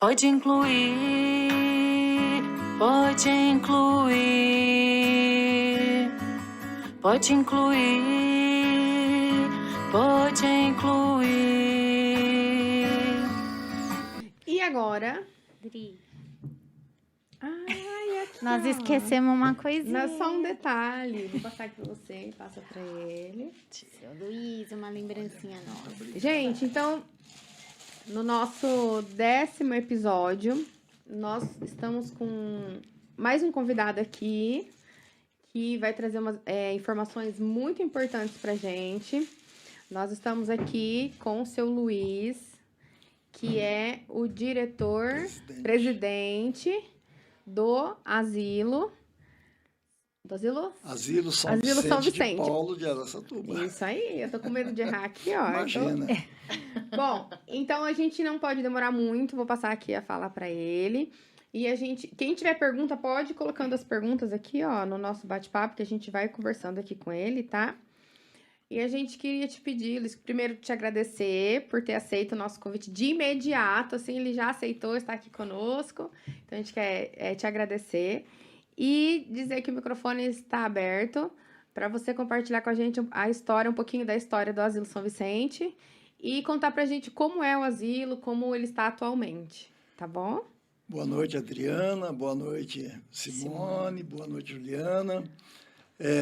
Pode incluir, pode incluir, pode incluir, pode incluir. E agora? Dri, Ai, aqui, nós ó. esquecemos uma coisinha. Não, só um detalhe. Vou passar aqui pra você, passa pra ele. Seu Luiz, uma lembrancinha nossa. Gente, então, no nosso 10º episódio, nós estamos com mais um convidado aqui, que vai trazer umas informações muito importantes pra gente. Nós estamos aqui com o seu Luiz, que é o presidente do Asilo. Do Asilo? Asilo São Asilo Vicente, São Vicente. de Paulo de Araçatuba. Isso aí, eu tô com medo de errar aqui, ó. Imagina. Bom, então a gente não pode demorar muito, vou passar aqui a falar para ele. E quem tiver pergunta, pode ir colocando as perguntas aqui, ó, no nosso bate-papo, que a gente vai conversando aqui com ele, tá? E a gente queria te pedir, Luiz, primeiro te agradecer por ter aceito o nosso convite de imediato, assim, ele já aceitou estar aqui conosco. Então a gente quer te agradecer e dizer que o microfone está aberto para você compartilhar com a gente a história, um pouquinho da história do Asilo São Vicente e contar pra gente como é o asilo, como ele está atualmente, tá bom? Boa noite, Adriana. Boa noite, Simone. Boa noite, Juliana.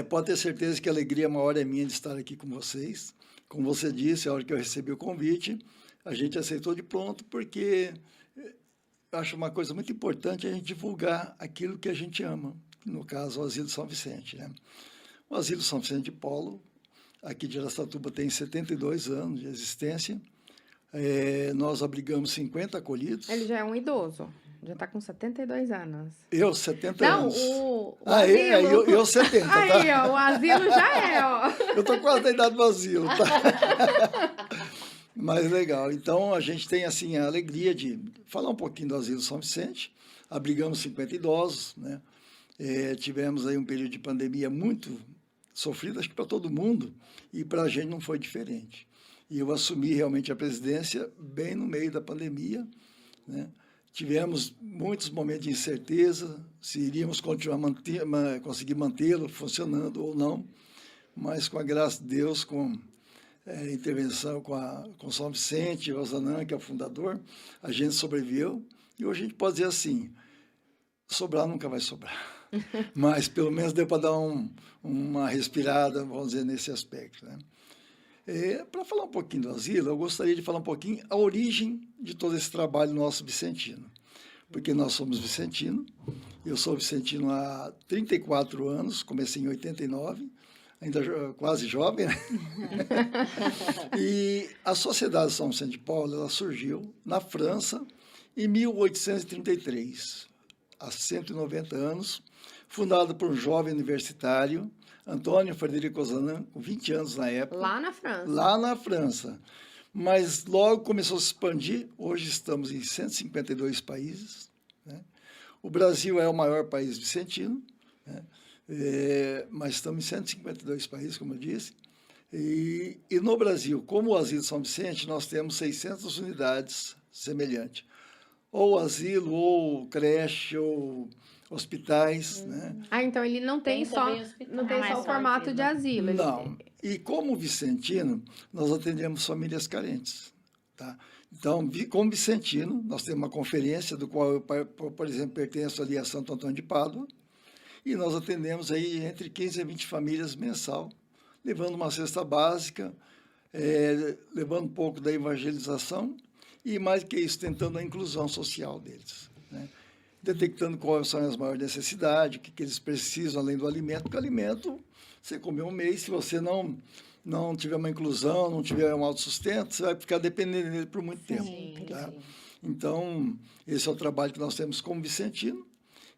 Pode ter certeza que a alegria maior é minha de estar aqui com vocês. Como você disse, a hora que eu recebi o convite, a gente aceitou de pronto, porque eu acho uma coisa muito importante a gente divulgar aquilo que a gente ama, no caso, o Asilo São Vicente, né? O Asilo São Vicente de Paulo, aqui de Araçatuba, tem 72 anos de existência. Nós abrigamos 50 acolhidos. Ele já é um idoso, já tá com 72 anos. Eu, 70 anos. Não, o asilo. asilo... Eu 70, tá? Aí, ó, o asilo já é, ó. Eu tô quase da idade do asilo, tá? Mas legal. Então, a gente tem, assim, a alegria de falar um pouquinho do Asilo São Vicente. Abrigamos 50 idosos, né? Tivemos aí um período de pandemia muito sofrido, acho que para todo mundo, e para a gente não foi diferente. E eu assumi realmente a presidência bem no meio da pandemia, né? Tivemos muitos momentos de incerteza, se iríamos continuar conseguir mantê-lo funcionando ou não, mas com a graça de Deus, com intervenção com São Vicente, Rosanã, que é o fundador, a gente sobreviveu, e hoje a gente pode dizer assim, sobrar nunca vai sobrar, mas pelo menos deu para dar uma respirada, vamos dizer, nesse aspecto, né? Para falar um pouquinho do asilo, eu gostaria de falar um pouquinho a origem de todo esse trabalho nosso vicentino, porque nós somos vicentino, eu sou vicentino há 34 anos, comecei em 89, ainda quase jovem, né? E a Sociedade São Vicente de Paulo, ela surgiu na França em 1833, há 190 anos, fundada por um jovem universitário, Antônio Frederico Ozanam, com 20 anos na época. Lá na França. Lá na França. Mas logo começou a se expandir. Hoje estamos em 152 países, né? O Brasil é o maior país vicentino, né? Mas estamos em 152 países, como eu disse. E no Brasil, como o Asilo São Vicente, nós temos 600 unidades semelhantes. Ou asilo, ou creche, ou hospitais, né? Ah, então ele não tem só o formato de asilo. Não. E como vicentino, nós atendemos famílias carentes, tá? Então, como vicentino, nós temos uma conferência do qual eu, por exemplo, pertenço ali a Santo Antônio de Pádua, e nós atendemos aí entre 15 a 20 famílias mensal, levando uma cesta básica, levando um pouco da evangelização e, mais que isso, tentando a inclusão social deles, né? Detectando quais são as maiores necessidades, o que eles precisam além do alimento, porque o alimento, você comer um mês, se você não tiver uma inclusão, não tiver um autossustento, você vai ficar dependendo dele por muito tempo. Tá? Então, esse é o trabalho que nós temos como vicentino.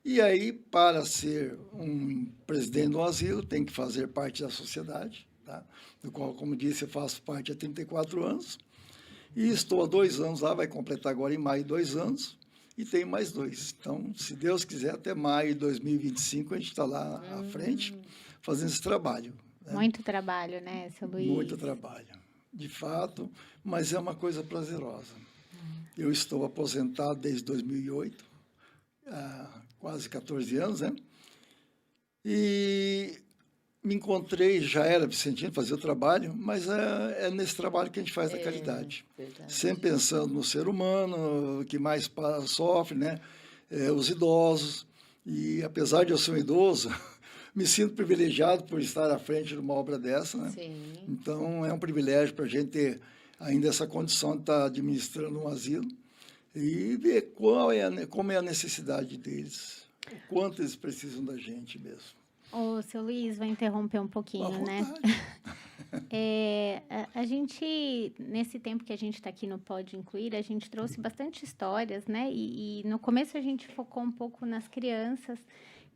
E aí, para ser um presidente do asilo, tem que fazer parte da sociedade, tá? Do qual, como disse, eu faço parte há 34 anos. E estou há 2 anos lá, vai completar agora em maio 2 anos. E tem mais 2. Então, se Deus quiser, até maio de 2025, a gente está lá à frente, fazendo esse trabalho, né? Muito trabalho, né, seu Luiz? Muito trabalho, de fato, mas é uma coisa prazerosa. Eu estou aposentado desde 2008, há quase 14 anos, né? E me encontrei, já era vicentino, fazia o trabalho, mas é nesse trabalho que a gente faz a caridade. Verdade. Sempre pensando no ser humano, que mais sofre, né? Os idosos. E apesar de eu ser um idoso, me sinto privilegiado por estar à frente de uma obra dessa, né? Sim. Então, é um privilégio para a gente ter ainda essa condição de estar administrando um asilo e ver como é a necessidade deles, o quanto eles precisam da gente mesmo. Ô, seu Luiz, vou interromper um À pouquinho, né? vontade. A gente, nesse tempo que a gente está aqui no Pode Incluir, a gente trouxe bastante histórias, né? E no começo a gente focou um pouco nas crianças,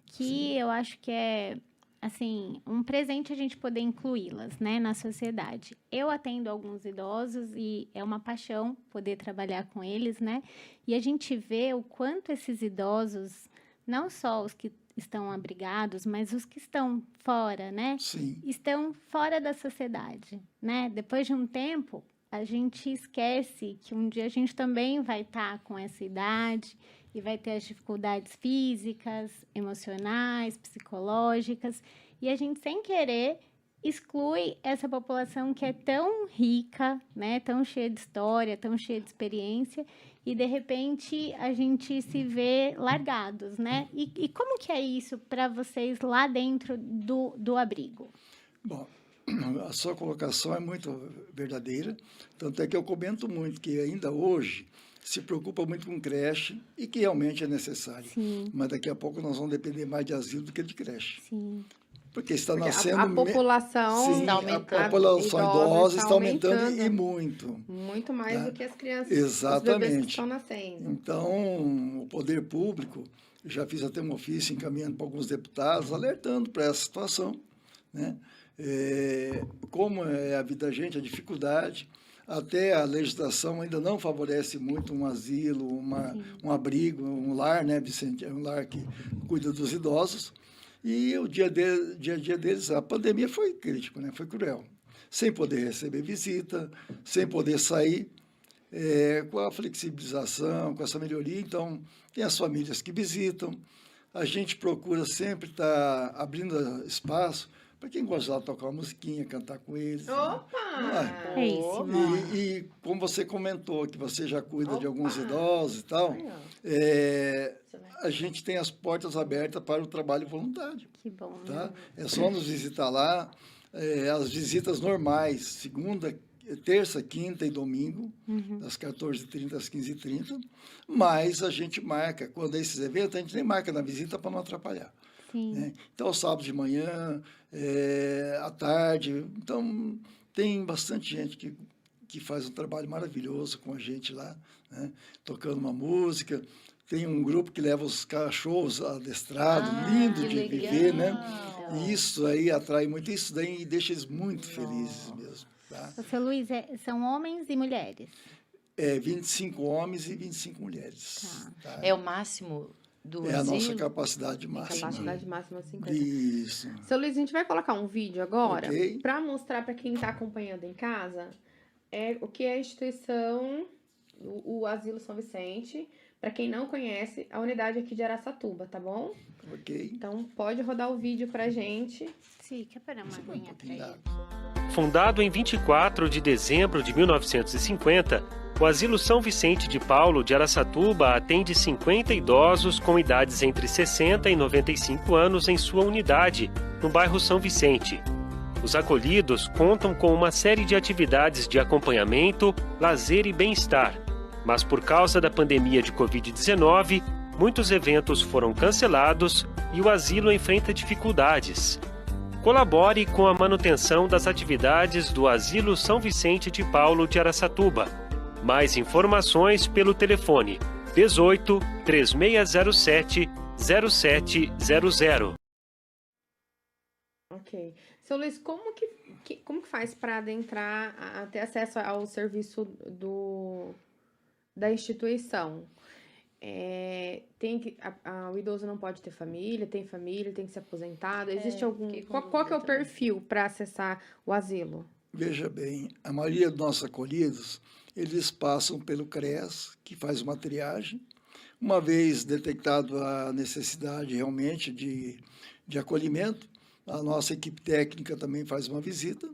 que eu acho que é, assim, um presente a gente poder incluí-las, né, na sociedade. Eu atendo alguns idosos e é uma paixão poder trabalhar com eles, né? E a gente vê o quanto esses idosos, não só os que estão abrigados, mas os que estão fora, né? Sim, Estão fora da sociedade, né? Depois de um tempo, a gente esquece que um dia a gente também vai estar com essa idade e vai ter as dificuldades físicas, emocionais, psicológicas, e a gente, sem querer, exclui essa população que é tão rica, né? Tão cheia de história, tão cheia de experiência, e de repente a gente se vê largados, né? E como que é isso para vocês lá dentro do abrigo? bom, a sua colocação é muito verdadeira, tanto é que eu comento muito que ainda hoje se preocupa muito com creche e que realmente é necessário. Sim, Mas daqui a pouco nós vamos depender mais de asilo do que de creche. sim, Porque está Porque nascendo... a população Sim, Está a aumentando. população idosa está aumentando e aumentando. muito. Muito mais Tá. do que as crianças, Exatamente. os bebês que estão nascendo. Então, o poder público, já fiz até um ofício encaminhando para alguns deputados, alertando para essa situação, né? Como é a vida da gente, a dificuldade, até a legislação ainda não favorece muito um asilo, um abrigo, um lar, né, Vicente? É um lar que cuida dos idosos. E o dia a dia deles, a pandemia foi crítico, né? Foi cruel. Sem poder receber visita, sem poder sair, com a flexibilização, com essa melhoria. Então, tem as famílias que visitam. A gente procura sempre estar abrindo espaço para quem gosta de tocar uma musiquinha, cantar com eles. Né? Opa! É isso, amor. E como você comentou que você já cuida de alguns Opa! idosos e tal, Aí, ó. a gente tem as portas abertas para o trabalho voluntário. Que bom, Tá? né? É só nos visitar lá. As visitas normais, segunda, terça, quinta e domingo, das 14h30 às 15h30. Mas a gente marca, quando é esses eventos, a gente nem marca na visita para não atrapalhar. Sim. Né? Então, sábado de manhã, à tarde. Então, tem bastante gente que faz um trabalho maravilhoso com a gente lá, né? Tocando uma música. Tem um grupo que leva os cachorros adestrados, lindo que de legal. viver, né? E isso aí atrai muito, isso daí deixa eles muito felizes mesmo. Tá? O seu Luiz, são homens e mulheres? 25 homens e 25 mulheres. Tá? É o máximo do É a nossa asilo? capacidade máxima. Capacidade máxima 50. Isso. Seu Luiz, a gente vai colocar um vídeo agora Ok. para mostrar para quem está acompanhando em casa o que é a instituição, o Asilo São Vicente. Para quem não conhece, a unidade aqui de Araçatuba, tá bom? Ok. Então pode rodar o vídeo pra gente. Sim, quer parar uma Um aguinha pra pouquinho ele? d'água. Fundado em 24 de dezembro de 1950, o Asilo São Vicente de Paulo de Araçatuba atende 50 idosos com idades entre 60 e 95 anos em sua unidade, no bairro São Vicente. Os acolhidos contam com uma série de atividades de acompanhamento, lazer e bem-estar, mas por causa da pandemia de Covid-19, muitos eventos foram cancelados e o asilo enfrenta dificuldades. Colabore com a manutenção das atividades do Asilo São Vicente de Paulo de Araçatuba. Mais informações pelo telefone 18 3607 0700. Ok. Seu Luiz, como que faz para adentrar, ter acesso ao serviço da instituição? O idoso não pode ter família, tem que ser aposentado. Existe algum... fiquei com Qual que é o dúvida também. perfil para acessar o asilo? Veja bem, a maioria dos nossos acolhidos, eles passam pelo CRES, que faz uma triagem. Uma vez detectado a necessidade realmente de acolhimento, a nossa equipe técnica também faz uma visita,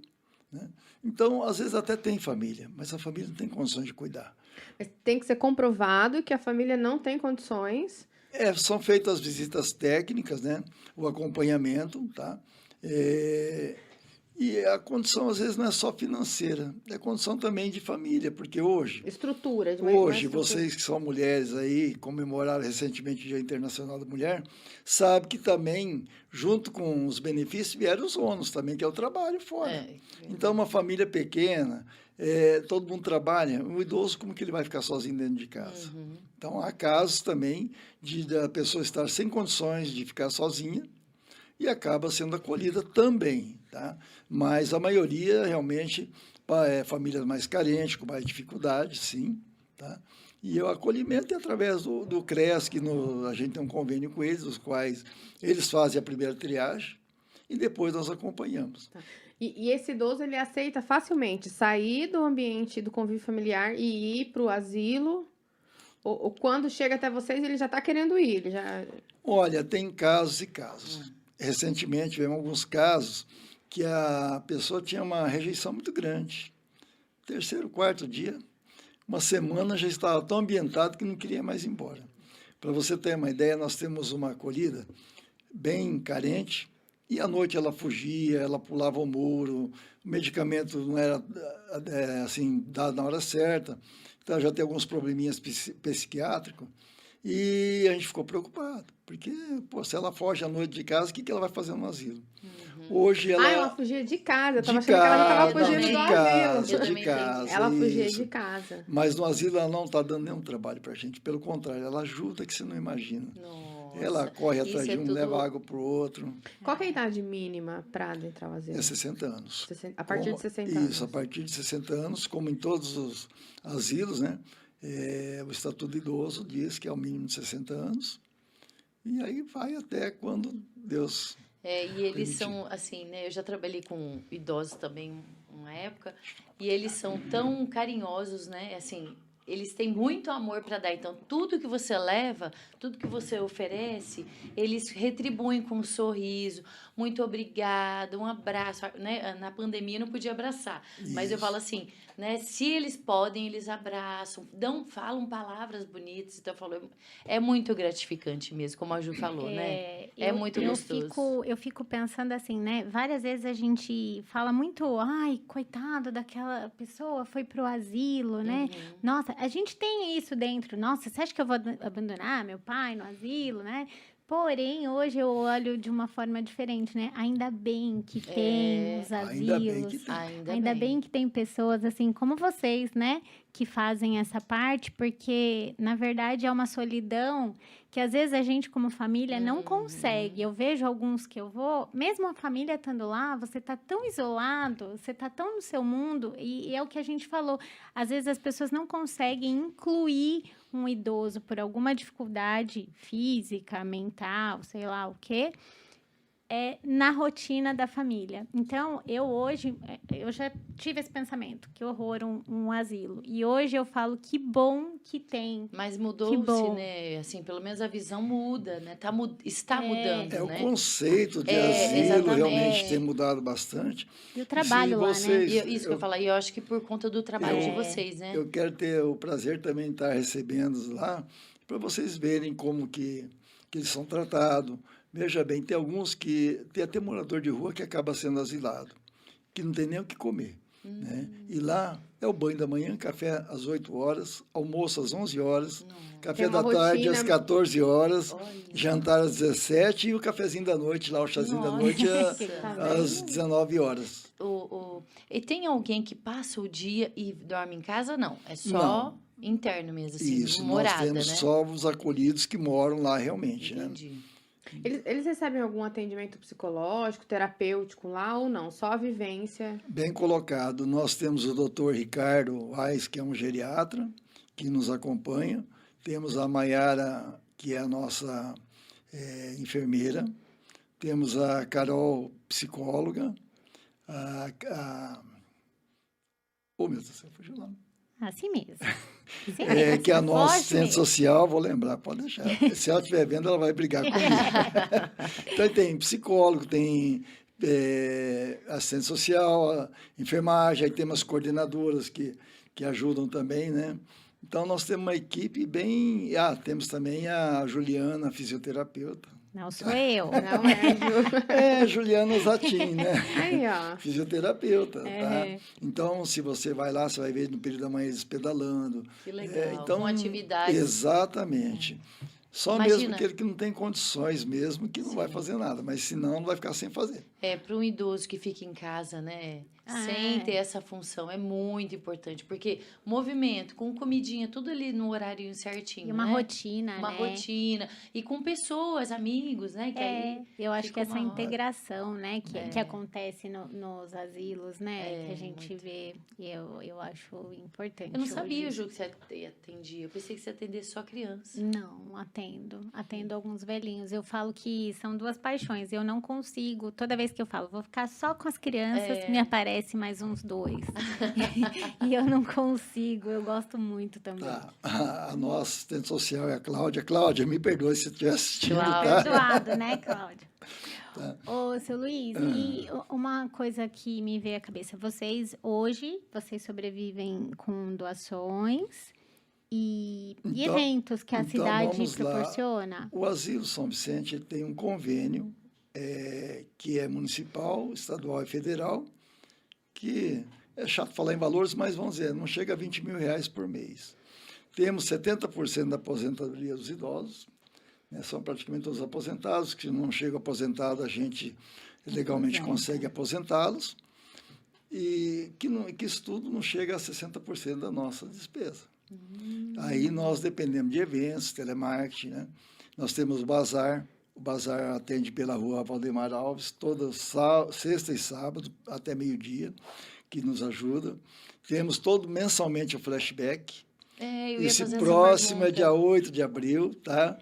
né? Então, às vezes até tem família, mas a família não tem condições de cuidar. Mas tem que ser comprovado que a família não tem condições. São feitas as visitas técnicas, né? O acompanhamento, tá? E a condição, às vezes, não é só financeira, é condição também de família, porque hoje, Estrutura. hoje vocês que são mulheres aí, comemoraram recentemente o Dia Internacional da Mulher, sabem que também, junto com os benefícios, vieram os ônus também, que é o trabalho fora. Então, uma família pequena, todo mundo trabalha, o idoso, como que ele vai ficar sozinho dentro de casa? Então, há casos também da pessoa estar sem condições de ficar sozinha, e acaba sendo acolhida também, tá? Mas a maioria realmente é famílias mais carentes, com mais dificuldade, sim, tá? E o acolhimento é através do CRES, que a gente tem um convênio com eles, os quais eles fazem a primeira triagem e depois nós acompanhamos. Tá. E esse idoso, ele aceita facilmente sair do ambiente do convívio familiar e ir para o asilo? Ou quando chega até vocês, ele já está querendo ir? Ele já... Olha, tem casos e casos. Recentemente, tivemos alguns casos que a pessoa tinha uma rejeição muito grande. Terceiro, quarto dia, uma semana já estava tão ambientado que não queria mais ir embora. Para você ter uma ideia, nós temos uma acolhida bem carente e à noite ela fugia, ela pulava o muro, o medicamento não era assim dado na hora certa, então já tem alguns probleminhas psiquiátricos. E a gente ficou preocupado, porque se ela foge à noite de casa, o que ela vai fazer no asilo? Hoje ela fugia de casa, eu estava achando que ela estava fugindo do asilo. De casa, ela fugia isso. de casa. Mas no asilo ela não está dando nenhum trabalho para a gente, pelo contrário, ela ajuda que você não imagina. Nossa, ela corre atrás de um, tudo... leva água para o outro. Qual que é a idade mínima para entrar ao asilo? 60 anos. A partir de 60 anos. Isso, a partir de 60 anos, como em todos os asilos, né? O Estatuto do Idoso diz que é o mínimo de 60 anos, e aí vai até quando Deus e eles permitir. são, assim, né? Eu já trabalhei com idosos também uma época, e eles são tão carinhosos, né? Assim, eles têm muito amor para dar. Então, tudo que você leva, tudo que você oferece, eles retribuem com um sorriso. Muito obrigada, um abraço. Né? Na pandemia não podia abraçar, mas eu falo assim, né? Se eles podem, eles abraçam, falam palavras bonitas. Então, é muito gratificante mesmo, como a Ju falou, né? É muito gostoso. Eu fico pensando assim, né? Várias vezes a gente fala muito, ai, coitado daquela pessoa, foi pro asilo, né? Nossa, a gente tem isso dentro. Nossa, você acha que eu vou abandonar meu pai no asilo, né? Porém, hoje eu olho de uma forma diferente, né? Ainda bem que tem os asilos. Ainda bem que tem pessoas assim como vocês, né? Que fazem essa parte, porque, na verdade, é uma solidão que, às vezes, a gente, como família, não consegue. Eu vejo alguns que eu vou, mesmo a família estando lá, você tá tão isolado, você tá tão no seu mundo, e é o que a gente falou. Às vezes, as pessoas não conseguem incluir um idoso por alguma dificuldade física, mental, sei lá o quê, na rotina da família. Então, eu já tive esse pensamento, que horror um asilo. E hoje eu falo, que bom que tem. Mas mudou-se, né? Assim, pelo menos a visão muda, né? Está mudando, né? O conceito de asilo realmente tem mudado bastante. E o trabalho lá, né? Isso que eu falo, e eu acho que por conta do trabalho de vocês, né? Eu quero ter o prazer também de estar recebendo lá, para vocês verem como que eles são tratados. Veja bem, tem alguns que... Tem até morador de rua que acaba sendo asilado, que não tem nem o que comer. Né? E lá é o banho da manhã, café às 8 horas, almoço às 11 horas, café da tarde às 14 horas, jantar às 17 e o cafezinho da noite, lá o chazinho da noite, às 19 horas. E tem alguém que passa o dia e dorme em casa? Não, é só... interno mesmo, assim, isso, morada, nós temos né? só os acolhidos que moram lá realmente. Entendi. Né? Eles recebem algum atendimento psicológico, terapêutico lá ou não? Só a vivência? Bem colocado. Nós temos o Dr. Ricardo Reis, que é um geriatra, que nos acompanha. Temos a Maiara, que é a nossa enfermeira. Temos a Carol, psicóloga. Oh, meu Deus, fugiu o nome. Assim mesmo. Assim É, mesmo, que a nossa forte assistente mesmo. social, vou lembrar, pode deixar. Se ela estiver vendo, ela vai brigar comigo. Então, tem psicólogo, tem assistente social, enfermagem, aí temos coordenadoras que ajudam também, né? Então, nós temos uma equipe bem... temos também a Juliana, a fisioterapeuta. Não sou eu. Não é, Ju? Juliana Zatin, né? Aí, ó. Fisioterapeuta, É. tá? Então, se você vai lá, você vai ver no período da manhã eles pedalando. Que legal. Então, Com atividades. exatamente. Só Imagina. mesmo aquele que não tem condições mesmo, que não vai fazer nada. Mas, senão, não vai ficar sem fazer. Para um idoso que fica em casa, né? Ah, Sem é. ter essa função, é muito importante. Porque movimento, com comidinha, tudo ali no horário certinho, E uma né? rotina, Uma né? rotina. E com pessoas, amigos, né? Que aí Eu acho fica que essa uma hora. integração, né, que É. acontece nos asilos, né, É, que a gente vê, e eu acho importante. Eu não sabia, hoje. Ju, que você atendia. Eu pensei que você atendesse só criança. Não, atendo alguns velhinhos. Eu falo que são duas paixões. Eu não consigo, toda vez que eu falo, vou ficar só com as crianças, me aparece mais uns 2. E eu não consigo, eu gosto muito também. Tá? A nossa assistente social é a Cláudia. Cláudia, me perdoe se estiver assistindo, Cláudia. tá? Perdoado, né, Cláudia? Tá. Ô, seu Luiz, e uma coisa que me veio à cabeça, vocês sobrevivem com doações e Então- eventos que a então cidade vamos lá. proporciona. O Asilo São Vicente ele tem um convênio que é municipal, estadual e federal, que é chato falar em valores, mas vamos dizer, não chega a R$ 20.000 por mês. Temos 70% da aposentadoria dos idosos, né, são praticamente todos aposentados, que não chegam aposentados, a gente legalmente Aposenta. consegue aposentá-los, e que isso tudo não chega a 60% da nossa despesa. Aí nós dependemos de eventos, telemarketing, né? Nós temos o Bazar atende pela rua Valdemar Alves, toda sexta e sábado, até meio-dia, que nos ajuda. Temos mensalmente o flashback. Eu ia Esse fazer essa próximo é pergunta. dia 8 de abril, tá?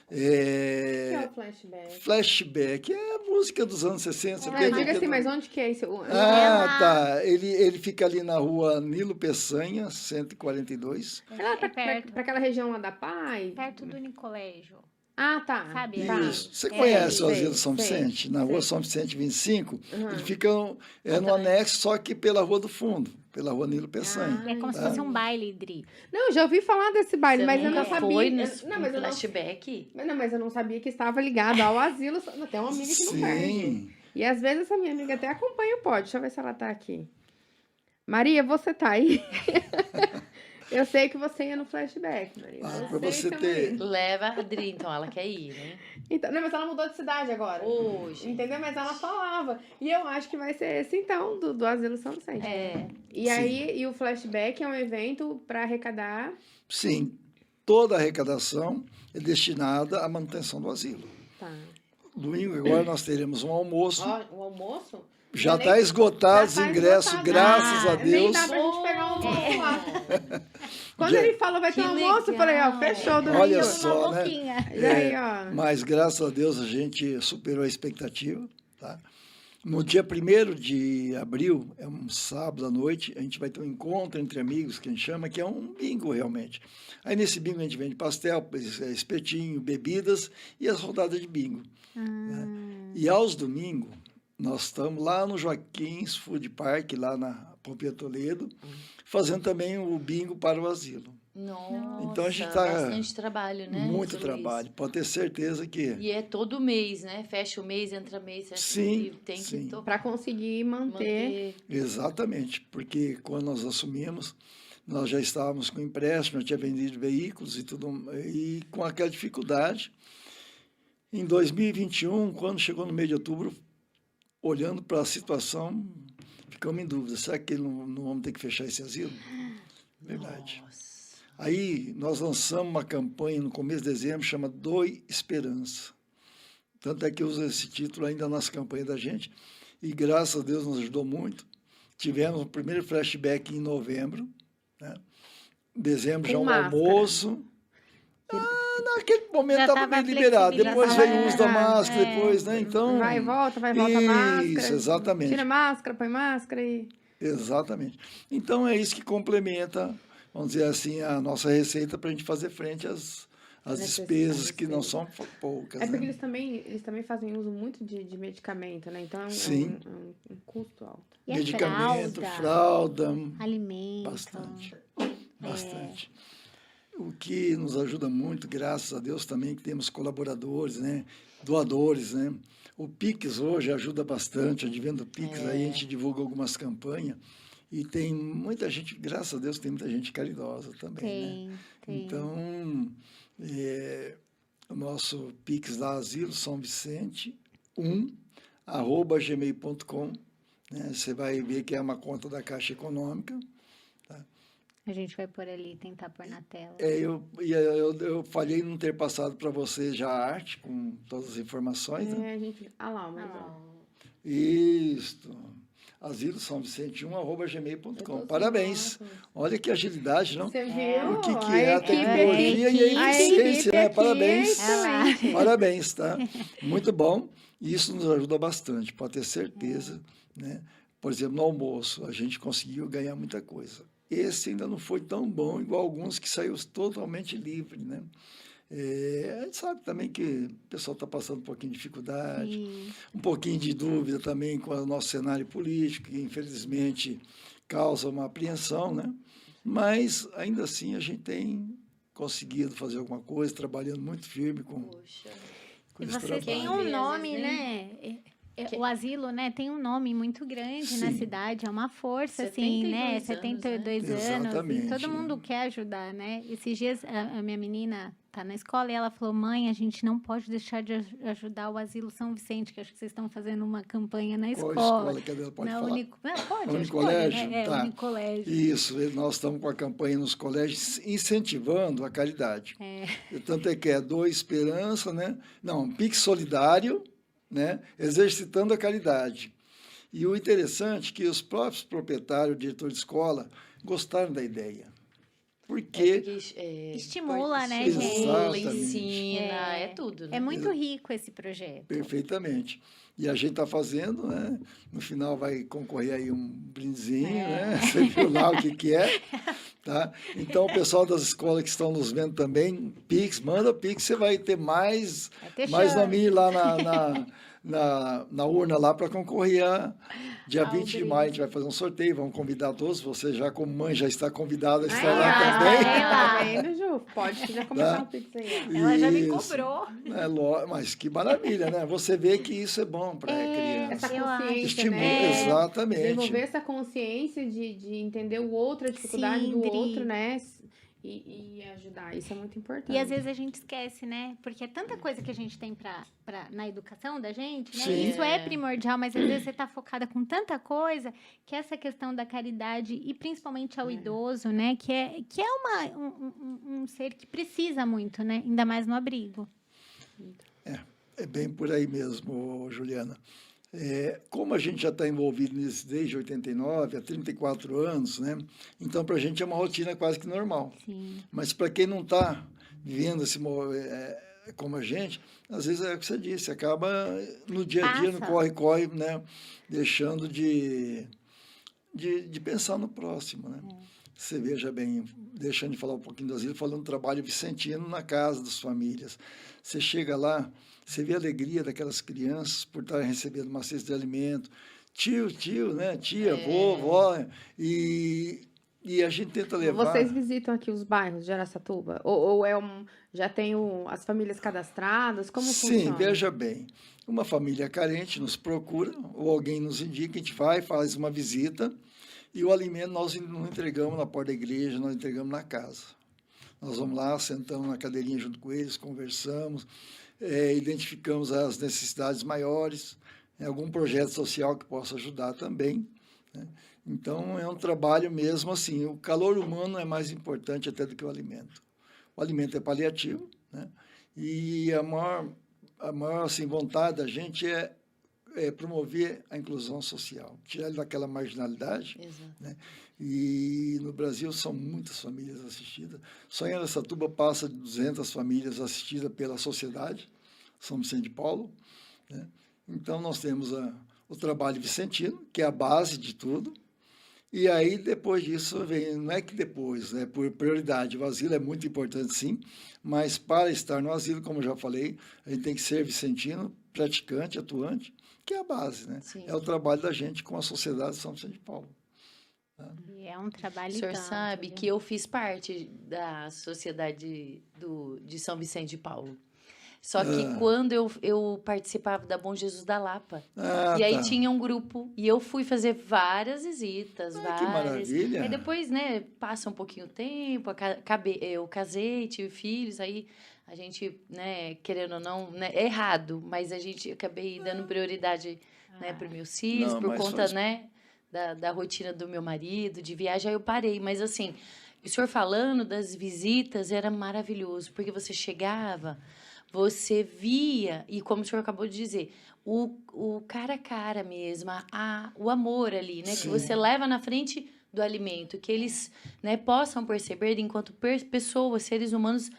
O que é o flashback? Flashback é a música dos anos 60. Diga assim, mas onde que é isso? Tá. Ele fica ali na rua Nilo Peçanha, 142. É lá pra perto. aquela região lá da Paz? Perto do Nicolégio. Ah, tá. Sabe, Tá. Isso. Você conhece o sei, Asilo São sei, Vicente? Na rua sei. São Vicente 25. Uhum. Ele fica no anexo, só que pela Rua do Fundo, pela Rua Nilo Peçanha. É como se fosse um baile, Dri. Não, eu já ouvi falar desse baile, Você mas eu nunca não sabia. foi no Não, mas eu não, flashback? mas eu não sabia que estava ligado ao asilo. Tem uma amiga que não perde. Sim. E às vezes essa minha amiga até acompanha o pod. Deixa eu ver se ela tá aqui. Maria, você tá aí? Eu sei que você ia no flashback, Maria. Pra Eu sei você que ter- ia. Leva a Adri, então ela quer ir, né? Então, não, mas ela mudou de cidade agora. Hoje. Entendeu? Mas ela falava. E eu acho que vai ser esse, então, do Asilo São Vicente. E Sim. aí, o flashback é um evento para arrecadar. Sim, toda a arrecadação é destinada à manutenção do asilo. Tá. Domingo agora nós teremos um almoço. Ó, o almoço? Já nem- está esgotado os já tá ingressos, esgotado. graças a Nem Deus. dá pra gente pegar um almoço lá. Quando Já- ele falou vai ter Que um almoço, eu falei, ó, legal. fechou domingo. Olha Uma só, né? boquinha. E aí, ó. Mas graças a Deus a gente superou a expectativa. Tá? No dia 1º de abril, é um sábado à noite, a gente vai ter um encontro entre amigos, que a gente chama, que é um bingo realmente. Aí nesse bingo a gente vende pastel, espetinho, bebidas e as rodadas de bingo. Né? E aos domingos, nós estamos lá no Joaquins Food Park, lá na Pompeia Toledo, fazendo também o bingo para o asilo. Nossa, Então a gente tá bastante trabalho, né? Muito seu trabalho. Luiz? Pode ter certeza que... E é todo mês, né? Fecha o mês, entra mês, fecha Sim, e tem sim. que Pra conseguir manter. Exatamente, porque quando nós assumimos, nós já estávamos com empréstimo, já tinha vendido veículos e tudo, e com aquela dificuldade. Em 2021, quando chegou no mês de outubro, olhando para a situação, ficamos em dúvida, será que não vamos ter que fechar esse asilo? Verdade. Nossa. Aí nós lançamos uma campanha no começo de dezembro, chama Doe Esperança. Tanto é que usa esse título ainda nas campanhas da gente, e graças a Deus nos ajudou muito. Tivemos o primeiro flashback em novembro, né? Em dezembro Com já um máscara. almoço. Naquele momento Já estava tava meio liberado, depois flexibilizado. veio o uso da máscara, depois, né? Então, Vai e volta a máscara. isso, exatamente. Tira a máscara, põe máscara e. Exatamente. Então, é isso que complementa vamos dizer assim, a nossa receita para a gente fazer frente às despesas que não são poucas. É porque né? eles também fazem uso muito de medicamento, né? Então Sim. um custo alto. E a Medicamento, fralda, fralda, alimento. bastante. O que nos ajuda muito, graças a Deus também, que temos colaboradores, né? Doadores, né? O Pix hoje ajuda bastante, advendo Pix, aí a gente divulga algumas campanhas e tem muita gente, graças a Deus, tem muita gente caridosa também, né? Tem. Então, o nosso Pix da Asilo São Vicente 1@gmail.com, né? Você vai ver que é uma conta da Caixa Econômica. A gente vai por ali, tentar pôr na tela. Eu falhei em não ter passado para você já a arte com todas as informações, né? A gente... Ah lá, mas... Isso. Asilo São Vicente 1@gmail.com. Parabéns. Olha que agilidade, não? Você viu? O que é a equipe tecnologia e a eficiência, né? aqui Parabéns. é excelente. Parabéns, tá? Muito bom. E isso nos ajuda bastante, pode ter certeza, né? Por exemplo, no almoço, a gente conseguiu ganhar muita coisa. Esse ainda não foi tão bom, igual alguns que saiu totalmente livre, né? A gente sabe também que o pessoal está passando um pouquinho de dificuldade, um pouquinho de dúvida também com o nosso cenário político, que infelizmente causa uma apreensão, né? Mas, ainda assim, a gente tem conseguido fazer alguma coisa, trabalhando muito firme com E esse você trabalho. tem Às um vezes nome, nem- né? O asilo, né, tem um nome muito grande na Sim. cidade, é uma força, assim, né? 72 72 anos, Exatamente. e todo mundo quer ajudar, né? Esses dias a minha menina tá na escola e ela falou: mãe, a gente não pode deixar de ajudar o Asilo São Vicente, que acho que vocês estão fazendo uma campanha na Qual escola. escola que ela pode Na falar? pode, acho que Unicolégio? pode, né? Tá. Unicolégio. Isso, nós estamos com a campanha nos colégios incentivando a caridade. Tanto é que é Doa Esperança, né? Não, Pix Solidário, né? Exercitando a caridade. E o interessante é que os próprios proprietários, diretor de escola, gostaram da ideia. Porque Estimula, né, estimula, gente? Exatamente. ensina, é tudo, né? É muito rico esse projeto. perfeitamente. E a gente está fazendo, né? No final vai concorrer aí um brindezinho, né? Você viu lá o que é, tá? Então, o pessoal das escolas que estão nos vendo também, Pix, manda Pix, você vai ter mais chance. nome lá na urna lá para concorrer dia 20 de maio. A gente vai fazer um sorteio, vamos convidar todos. Você já, como mãe, já está convidada a estar lá também. Tá vendo, Ju? Pode já começar o Pix aí. Ó. Ela já me Isso. cobrou. Mas que maravilha, né? Você vê que isso é bom para a criança. Essa Eu acho. consciência, Estimula, né? exatamente. Desenvolver essa consciência de entender o outro, a dificuldade Sim, do Dri. outro, né? E ajudar. Isso é muito importante. E às vezes a gente esquece, né? Porque é tanta coisa que a gente tem na educação da gente, né? Sim. Isso é primordial, mas às vezes você tá focada com tanta coisa que essa questão da caridade, e principalmente ao idoso, né? Que é um ser que precisa muito, né? Ainda mais no abrigo. É bem por aí mesmo, Juliana. Como a gente já está envolvido nisso desde 89, há 34 anos, né? Então, para a gente é uma rotina quase que normal. Sim. Mas para quem não está vivendo como a gente, às vezes é o que você disse, acaba no dia a dia, no Passa. corre-corre, né? Deixando de pensar no próximo, né? Você veja bem, deixando de falar um pouquinho do asilo, falando do trabalho vicentino na casa das famílias. Você chega lá, você vê a alegria daquelas crianças por estarem recebendo uma cesta de alimento. Tio, né? Tia, vovó. E a gente tenta levar... Vocês visitam aqui os bairros de Araçatuba? Ou já tem as famílias cadastradas? Como Sim, funciona? veja bem. Uma família carente nos procura, ou alguém nos indica, a gente vai, faz uma visita, e o alimento nós não entregamos na porta da igreja, nós entregamos na casa. Nós vamos lá, sentamos na cadeirinha junto com eles, conversamos, identificamos as necessidades maiores, algum projeto social que possa ajudar também, né? Então, é um trabalho mesmo assim, o calor humano é mais importante até do que o alimento. O alimento é paliativo, né? E a maior assim, vontade da gente é promover a inclusão social, tirar ele daquela marginalidade, né? E no Brasil são muitas famílias assistidas. Só em Araçatuba passa de 200 famílias assistidas pela sociedade, São Vicente de Paulo, né? Então, nós temos o trabalho vicentino, que é a base de tudo, E aí, depois disso, vem, não é que depois, né, por prioridade, o asilo é muito importante, sim, mas para estar no asilo, como eu já falei, a gente tem que ser vicentino, praticante, atuante, que é a base, né? Sim. É o trabalho da gente com a Sociedade de São Vicente de Paulo. E é um trabalho O senhor tanto, sabe viu? que eu fiz parte da Sociedade de São Vicente de Paulo. Só que quando eu participava da Bom Jesus da Lapa, e aí Tá. tinha um grupo, e eu fui fazer várias visitas, Que várias. maravilha! Aí depois, né, passa um pouquinho o tempo, eu casei, tive filhos, aí a gente, né, querendo ou não, né, é errado, mas a gente acabei dando prioridade, né, para os meus filhos, Não, por mas conta, faz- né, da rotina do meu marido, de viagem, aí eu parei, mas assim, o senhor falando das visitas era maravilhoso, porque você chegava, você via, e como o senhor acabou de dizer, o cara a cara mesmo, o amor ali, né? Que Sim. você leva na frente do alimento, que eles, né, possam perceber, enquanto pessoas, seres humanos,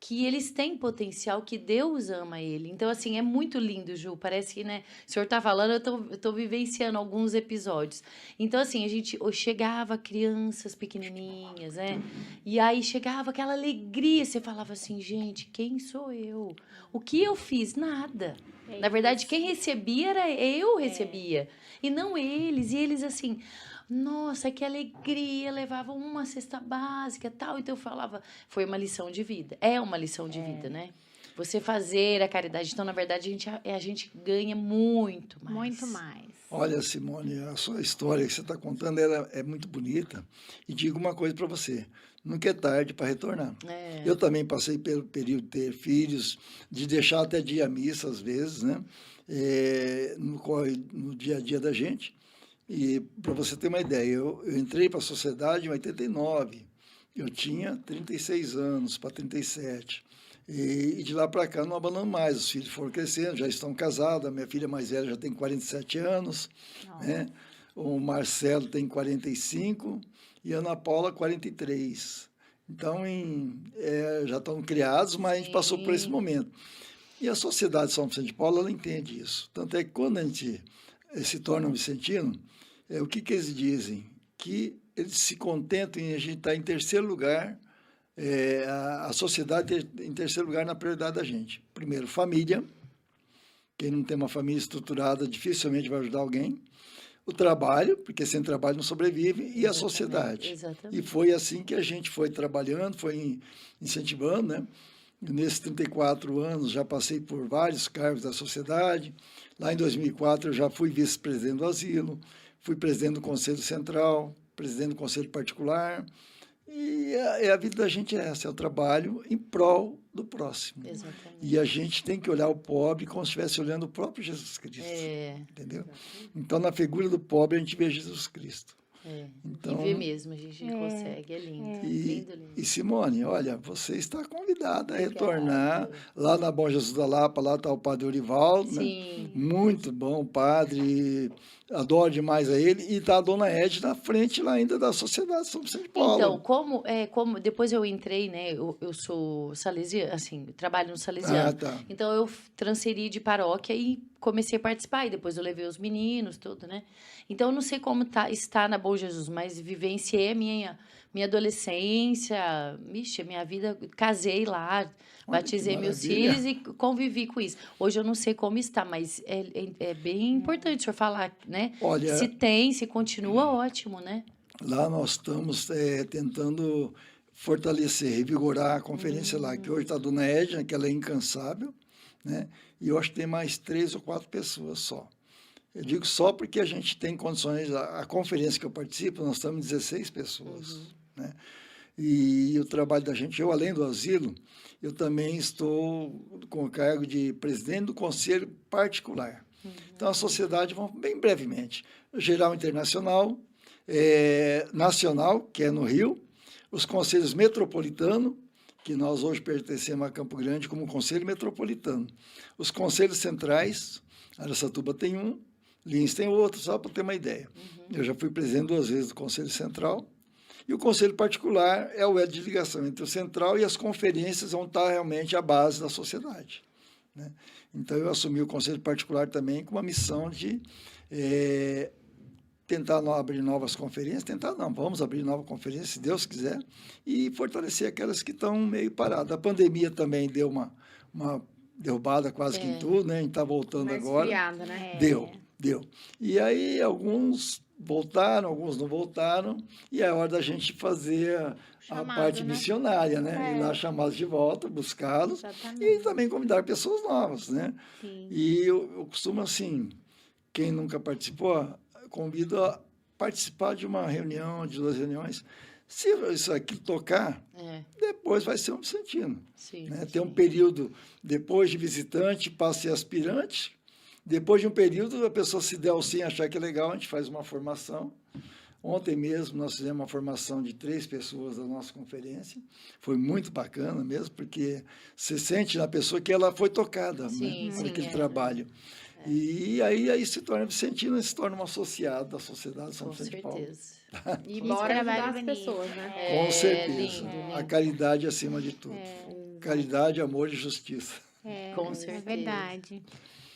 que eles têm potencial, que Deus ama ele. Então, assim, é muito lindo, Ju. Parece que, né, o senhor tá falando, eu tô vivenciando alguns episódios. Então, assim, a gente chegava crianças pequenininhas, né? E aí chegava aquela alegria, você falava assim, gente, quem sou eu? O que eu fiz? Nada. É Na verdade, isso. quem recebia era eu recebia. E não eles. E eles assim, nossa, que alegria, levavam uma cesta básica e tal. Então eu falava, foi uma lição de vida. É uma lição de vida, né? Você fazer a caridade. Então, na verdade, a gente ganha muito mais. Muito mais. Olha, Simone, a sua história que você está contando ela é muito bonita. E digo uma coisa para você: nunca é tarde para retornar. É. Eu também passei pelo período de ter filhos, de deixar até dia missa às vezes, né? No dia a dia da gente. E para você ter uma ideia, eu entrei para a sociedade em 89. Eu tinha 36 anos para 37. E de lá para cá não abandono mais. Os filhos foram crescendo, já estão casados. A minha filha mais velha já tem 47 anos. Né? O Marcelo tem 45 e a Ana Paula 43. Então, já estão criados, mas a gente passou por esse Sim. momento. E a Sociedade de São Vicente de Paulo, ela entende isso. Tanto é que quando a gente se torna um vicentino, o que eles dizem? Que eles se contentam em a gente estar em terceiro lugar, a sociedade em terceiro lugar na prioridade da gente. Primeiro, família. Quem não tem uma família estruturada dificilmente vai ajudar alguém. O trabalho, porque sem trabalho não sobrevive, e a sociedade. Exatamente. E foi assim que a gente foi trabalhando, foi incentivando, né? Nesses 34 anos já passei por vários cargos da sociedade. Lá em 2004 eu já fui vice-presidente do asilo, fui presidente do Conselho Central, presidente do Conselho Particular. E a vida da gente é essa, é o trabalho em prol do próximo. Exatamente. E a gente tem que olhar o pobre como se estivesse olhando o próprio Jesus Cristo. Entendeu? Então, na figura do pobre, a gente vê Jesus Cristo. Então, E ver mesmo, a gente consegue, é lindo. Lindo, lindo. E Simone, olha, você está convidada a retornar lá na Bom Jesus da Lapa, lá está o Padre Orivaldo, né? Sim. Muito bom padre, adoro demais a ele, e está a Dona Edna na frente lá ainda da Sociedade de São Vicente de Paulo. Então, como depois eu entrei, né? Eu sou salesiana, assim, eu trabalho no salesiano. Tá. Então eu transferi de paróquia e comecei a participar. E depois eu levei os meninos, tudo, né? Então eu não sei como está na Bom Jesus, mas vivenciei a minha adolescência, a minha vida, casei lá, batizei meus maravilha. filhos e convivi com isso. Hoje eu não sei como está, mas é bem importante o senhor falar, né? Olha, Se continua ótimo, né? lá nós estamos tentando fortalecer, revigorar a conferência lá, que hoje está a Dona Edna, que ela é incansável, né? E eu acho que tem mais 3 ou 4 pessoas só. Eu digo só porque a gente tem condições, a conferência que eu participo, nós estamos 16 pessoas, né? E o trabalho da gente, eu além do asilo, eu também estou com o cargo de presidente do Conselho Particular. Então, a sociedade, bem brevemente, geral internacional, nacional, que é no Rio, os conselhos metropolitano, que nós hoje pertencemos a Campo Grande como Conselho Metropolitano. Os conselhos centrais, Araçatuba tem um, Lins tem outro, só para ter uma ideia. Eu já fui presidente 2 vezes do Conselho Central, e o Conselho Particular é o elo de ligação entre o Central e as conferências vão estar realmente à base da sociedade, né? Então, eu assumi o Conselho Particular também com uma missão de tentar abrir novas conferências, vamos abrir nova conferência, se Deus quiser, e fortalecer aquelas que estão meio paradas. A pandemia também deu uma derrubada quase que em tudo, né? A gente está voltando Mais agora. esfriada, né? Deu. E aí alguns voltaram, alguns não voltaram, e é hora da gente fazer a Chamado, parte né? missionária, né? Ir lá chamá-los de volta, buscá-los, Exatamente. e também convidar pessoas novas, né? Sim. E eu costumo, assim, quem nunca participou, convido a participar de uma reunião, de 2 reuniões. Se isso aqui tocar, depois vai ser um vicentino. Sim. Né? Tem um período, depois de visitante, passa a ser aspirante. Depois de um período, a pessoa se der o sim, achar que é legal, a gente faz uma formação. Ontem mesmo nós fizemos uma formação de 3 pessoas da nossa conferência. Foi muito bacana mesmo, porque você sente na pessoa que ela foi tocada, Sim, né, sim, por aquele é. trabalho. E aí se torna vicentino, se torna um associado da Sociedade de São Com Vicente de Paulo. certeza. E Com bora ajudar trabalho as bonito. pessoas, né? Com certeza. lindo, lindo. A caridade acima de tudo. Caridade, amor e justiça. Com É certeza. verdade.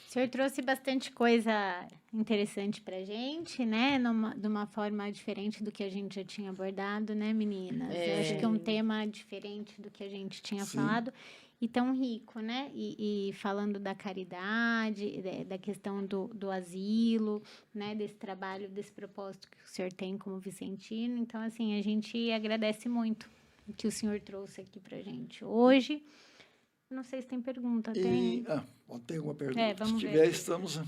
O senhor trouxe bastante coisa interessante pra gente, né? De uma forma diferente do que a gente já tinha abordado, né, meninas? Eu acho que é um tema diferente do que a gente tinha Sim. falado e tão rico, né? E falando da caridade, da questão do asilo, né? Desse trabalho, desse propósito que o senhor tem como vicentino. Então, assim, a gente agradece muito o que o senhor trouxe aqui pra gente hoje. Não sei se tem pergunta, tem? Tem alguma pergunta? Vamos Se ver. tiver, estamos...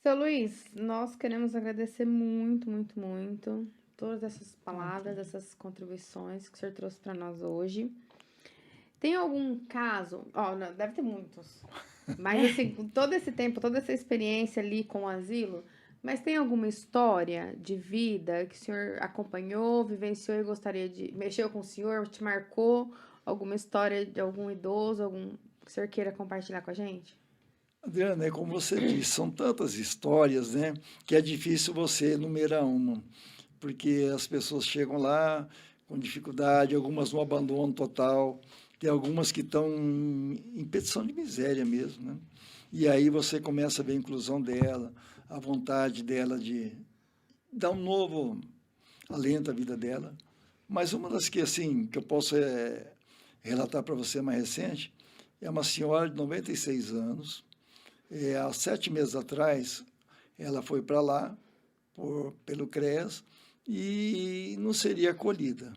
Seu Luiz, nós queremos agradecer muito, muito, muito todas essas palavras, essas contribuições que o senhor trouxe para nós hoje. Tem algum caso? Não, deve ter muitos. Mas, assim, com todo esse tempo, toda essa experiência ali com o asilo, mas tem alguma história de vida que o senhor acompanhou, vivenciou e gostaria de... Mexeu com o senhor, te marcou? Alguma história de algum idoso, algum que o senhor queira compartilhar com a gente? Adriana, como você disse, são tantas histórias, né, que é difícil você enumerar uma, porque as pessoas chegam lá com dificuldade, algumas no abandono total, tem algumas que estão em petição de miséria mesmo, né? E aí você começa a ver a inclusão dela, a vontade dela de dar um novo alento à vida dela. Mas uma das que, assim, que eu posso relatar para você mais recente, é uma senhora de 96 anos. Há 7 meses atrás, ela foi para lá, pelo CREAS, e não seria acolhida.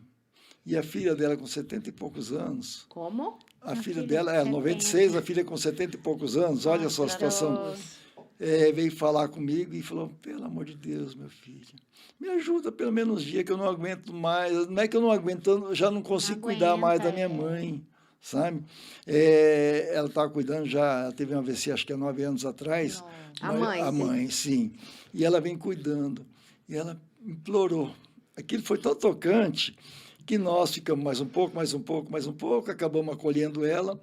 E a filha dela, com 70 e poucos anos... Como? A filha dela, 96, a filha com 70 e poucos anos, olha só a situação. Veio falar comigo e falou, pelo amor de Deus, meu filho, me ajuda pelo menos um dia que eu não aguento mais. Não é que eu não aguento, eu já não consigo cuidar mais da minha mãe, sabe? Ela estava cuidando já, ela teve um AVC, acho que há 9 anos atrás. A mãe, A mãe, sim. E ela vem cuidando. E ela implorou. Aquilo foi tão tocante que nós ficamos mais um pouco, acabamos acolhendo ela.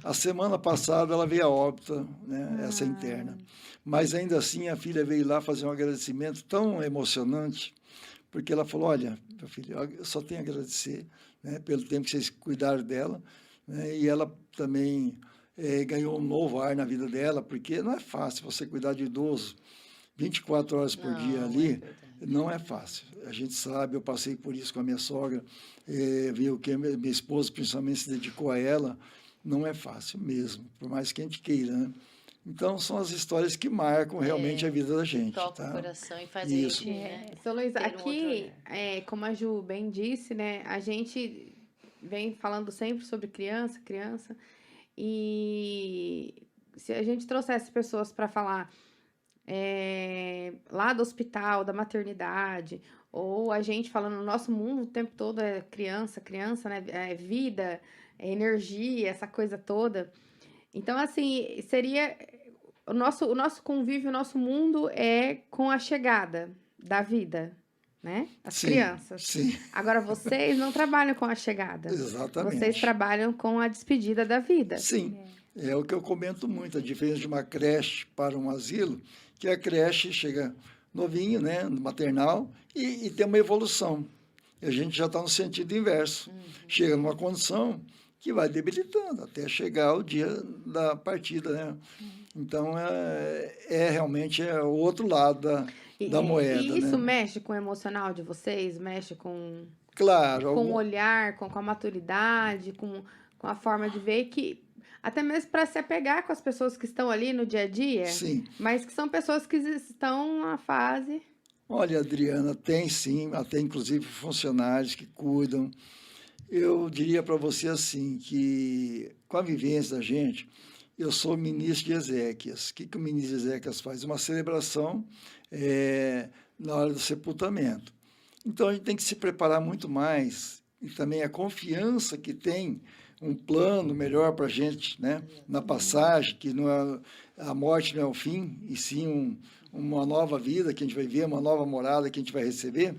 A semana passada ela veio a óbito, né, essa interna. Mas ainda assim a filha veio lá fazer um agradecimento tão emocionante, porque ela falou, olha, meu filho, eu só tenho a agradecer, né, pelo tempo que vocês cuidaram dela, né, e ela também ganhou um novo ar na vida dela, porque não é fácil você cuidar de idoso 24 horas por dia ali, não é fácil. A gente sabe, eu passei por isso com a minha sogra, viu que a minha esposa principalmente se dedicou a ela, não é fácil mesmo, por mais que a gente queira, né? Então, são as histórias que marcam realmente a vida da gente. Toca tá? o coração e faz Isso. a gente, né? Seu Luiz, ter um aqui, outro como a Ju bem disse, né, a gente vem falando sempre sobre criança, e se a gente trouxesse pessoas para falar lá do hospital, da maternidade, ou a gente falando no nosso mundo o tempo todo é criança, né, vida, energia, essa coisa toda. Então, assim, seria o nosso convívio, o nosso mundo é com a chegada da vida, né? As Sim, crianças. Sim, Agora, vocês não trabalham com a chegada. exatamente. Vocês trabalham com a despedida da vida. Sim, é o que eu comento muito, a diferença de uma creche para um asilo, que a creche chega novinho, né, no maternal, e tem uma evolução. E a gente já está no sentido inverso. Chega numa condição que vai debilitando até chegar o dia da partida, né? Então, realmente o outro lado da moeda, E isso né? mexe com o emocional de vocês? Mexe com Claro, o olhar, com a maturidade, com a forma de ver que até mesmo para se apegar com as pessoas que estão ali no dia a dia, sim. mas que são pessoas que estão na fase. Olha, Adriana, tem sim, até inclusive funcionários que cuidam. Eu diria para você assim, que com a vivência da gente, eu sou ministro de Ezequias. O que o ministro de Ezequias faz? Uma celebração na hora do sepultamento. Então, a gente tem que se preparar muito mais, e também a confiança que tem um plano melhor para a gente, né? Na passagem, que não é, a morte não é o fim, e sim uma nova vida que a gente vai ver, uma nova morada que a gente vai receber.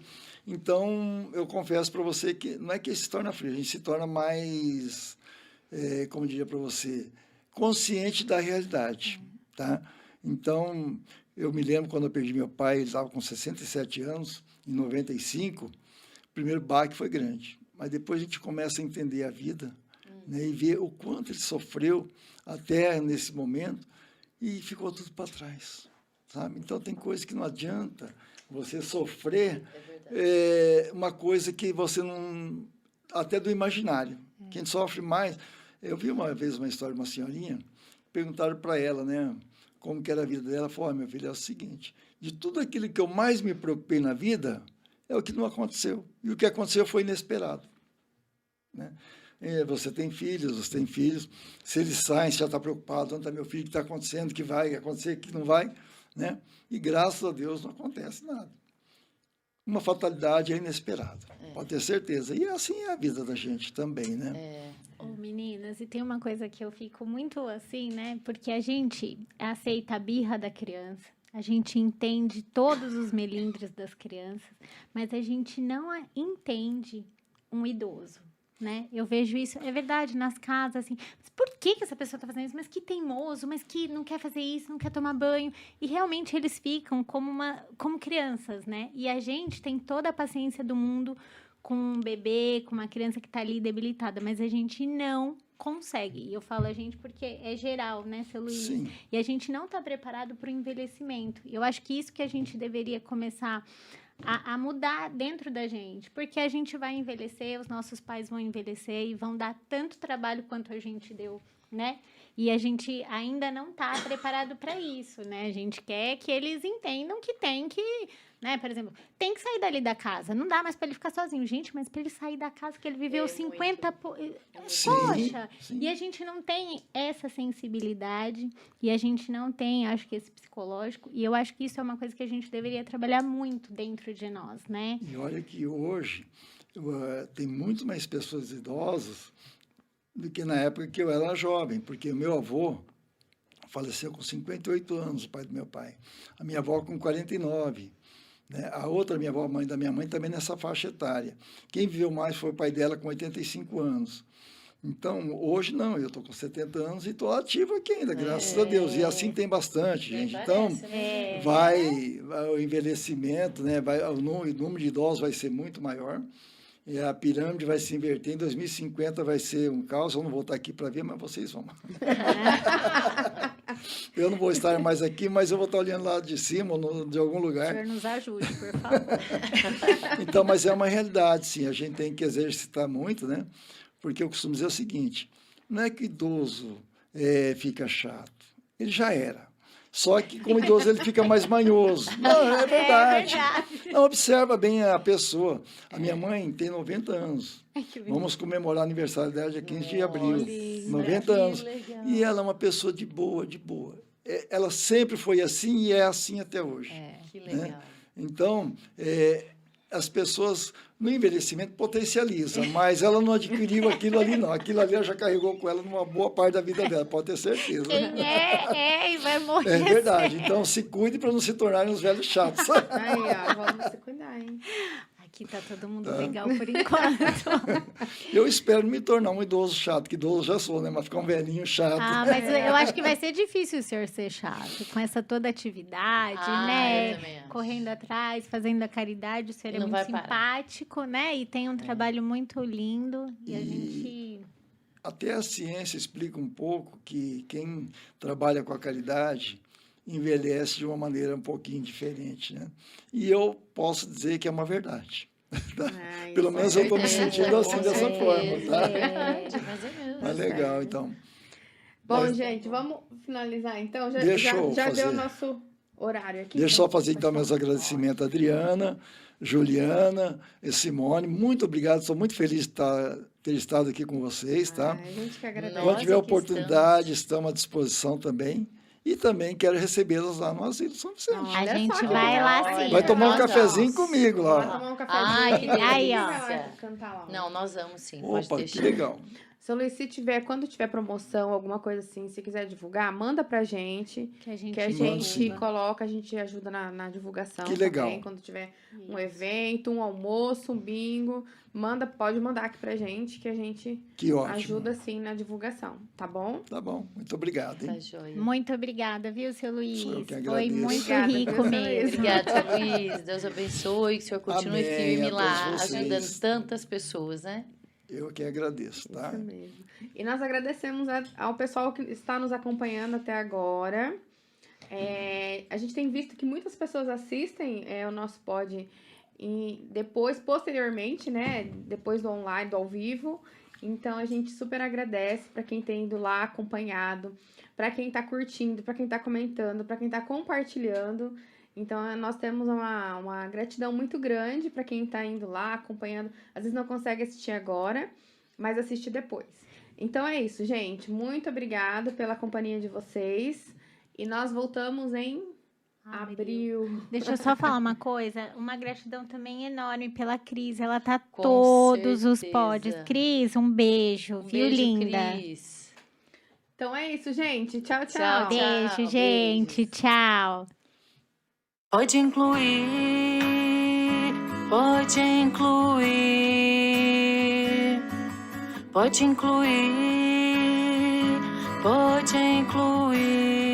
Então, eu confesso para você que não é que se torna frio, a gente se torna mais, como diria para você, consciente da realidade, tá? Então, eu me lembro quando eu perdi meu pai, ele estava com 67 anos, em 95, o primeiro baque foi grande, mas depois a gente começa a entender a vida, né, e ver o quanto ele sofreu até nesse momento e ficou tudo para trás, sabe? Então, tem coisas que não adianta você sofrer uma coisa que você não... até do imaginário. Quem sofre mais... Eu vi uma vez uma história de uma senhorinha, perguntaram para ela, né, como que era a vida dela. Ela falou, meu filho, é o seguinte, de tudo aquilo que eu mais me preocupei na vida, é o que não aconteceu. E o que aconteceu foi inesperado, né? Você tem filhos, se eles saem, você já está preocupado, onde está meu filho, o que está acontecendo, o que vai acontecer, o que não vai, né? E graças a Deus não acontece nada. Uma fatalidade é inesperada, pode ter certeza. E assim é a vida da gente também, né? Ô, meninas, e tem uma coisa que eu fico muito assim, né? Porque a gente aceita a birra da criança, a gente entende todos os melindres das crianças, mas a gente não entende um idoso, né? Eu vejo isso, é verdade, nas casas, assim, mas por que essa pessoa tá fazendo isso? Mas que teimoso, mas que não quer fazer isso, não quer tomar banho. E realmente eles ficam como crianças, né? E a gente tem toda a paciência do mundo com um bebê, com uma criança que tá ali debilitada, mas a gente não consegue. E eu falo a gente porque é geral, né, seu Luiz? Sim. E a gente não tá preparado para o envelhecimento. Eu acho que isso que a gente deveria começar a mudar dentro da gente, porque a gente vai envelhecer, os nossos pais vão envelhecer e vão dar tanto trabalho quanto a gente deu, né? E a gente ainda não está preparado para isso, né? A gente quer que eles entendam que tem que, né? Por exemplo, tem que sair dali da casa. Não dá mais para ele ficar sozinho. Gente, mas para ele sair da casa que ele viveu 50... Sim, Poxa! sim. E a gente não tem essa sensibilidade e a gente não tem, acho que, esse psicológico. E eu acho que isso é uma coisa que a gente deveria trabalhar muito dentro de nós, né? E olha que hoje tem muito mais pessoas idosas do que na época que eu era jovem, porque o meu avô faleceu com 58 anos, o pai do meu pai. A minha avó com 49. Né? A outra, minha avó, mãe da minha mãe, também nessa faixa etária. Quem viveu mais foi o pai dela com 85 anos. Então, hoje não, eu estou com 70 anos e estou ativo aqui ainda, graças a Deus. E assim tem bastante, gente. Então, vai o envelhecimento, né? O número de idosos vai ser muito maior. E a pirâmide vai se inverter. Em 2050 vai ser um caos. Eu não vou estar aqui para ver, mas vocês vão. Eu não vou estar mais aqui, mas eu vou estar olhando lá de cima, de algum lugar. O senhor nos ajude, por favor. Então, mas é uma realidade, sim. A gente tem que exercitar muito, né? Porque eu costumo dizer o seguinte, não é que idoso fica chato. Ele já era. Só que, como idoso, ele fica mais manhoso. Não, é verdade. Não, observa bem a pessoa. A minha mãe tem 90 anos. Vamos comemorar o aniversário dela dia 15 de abril. 90 anos. E ela é uma pessoa de boa, de boa. Ela sempre foi assim e é assim até hoje. Que legal. Né? Então, as pessoas, no envelhecimento, potencializam, mas ela não adquiriu aquilo ali, não. Aquilo ali ela já carregou com ela numa boa parte da vida dela, pode ter certeza. Quem e vai morrer. É verdade. Então, se cuide para não se tornarem uns velhos chatos. Aí, ó, vamos se cuidar, hein? Aqui tá todo mundo legal por enquanto. Eu espero me tornar um idoso chato, que idoso já sou, né? Mas ficar um velhinho chato. Mas eu acho que vai ser difícil o senhor ser chato, com essa toda atividade, Eu né? também acho. Correndo atrás, fazendo a caridade, o senhor é Não muito vai parar. simpático, né? E tem um trabalho muito lindo. E a gente... até a ciência explica um pouco que quem trabalha com a caridade envelhece de uma maneira um pouquinho diferente, né? E eu posso dizer que é uma verdade. Ah, Pelo isso menos é eu estou me verdade. sentindo assim, Com dessa certeza, forma, tá? É verdade, mas é mesmo. Mas legal, então. Bom, Mas- gente, vamos finalizar então. Já, Deixa eu já deu o fazer. nosso horário aqui. Deixa eu então só fazer pode então meus falar. agradecimentos a Adriana, Juliana e Simone. Muito obrigado, sou muito feliz de ter estado aqui com vocês, tá? A gente que agradece. Quando Nós tiver aqui oportunidade, estamos à disposição também. E também quero recebê-los lá no Asilo São Vicente. Olha A gente só que vai lá legal. sim. Vai tomar um Nós cafezinho vamos. comigo Vai lá. tomar um cafezinho. Ai, que Aí, ó. Vai lá delícia. cantar lá. Não, nós vamos sim, pode Opa, que deixar. legal. Seu Luiz, se tiver, quando tiver promoção, alguma coisa assim, se quiser divulgar, manda pra gente. Que a gente, Que a Manda gente sim. coloca, a gente ajuda na divulgação. Que legal. Também, quando tiver um evento, um almoço, um bingo, pode mandar aqui pra gente, que a gente Que ótimo. ajuda sim na divulgação, tá bom? Tá bom, muito obrigado, Tá hein? joia. Muito obrigada, viu, seu Luiz? Sou eu que Foi agradeço. muito Obrigada, rico viu, seu mesmo. Luiz? Obrigada, seu Luiz. Deus abençoe, que o senhor continue Amém, firme a lá, todos vocês. ajudando tantas pessoas, né? Eu que agradeço, tá? Isso mesmo. E nós agradecemos ao pessoal que está nos acompanhando até agora. A gente tem visto que muitas pessoas assistem o nosso pod e depois, posteriormente, né? Depois do online, do ao vivo. Então a gente super agradece para quem tem ido lá acompanhado, para quem está curtindo, para quem está comentando, para quem está compartilhando. Então nós temos uma gratidão muito grande para quem está indo lá acompanhando. Às vezes não consegue assistir agora, mas assiste depois. Então é isso, gente. Muito obrigada pela companhia de vocês. E nós voltamos em abril. Deixa eu só falar uma coisa. Uma gratidão também enorme pela Cris. Ela tá Com todos os certeza. pods. Cris, um beijo, viu, Beijo, linda? Cris. Então é isso, gente. Tchau, tchau. Tchau, tchau. Beijo, gente. beijos. Tchau. Pode incluir, pode incluir, pode incluir, pode incluir.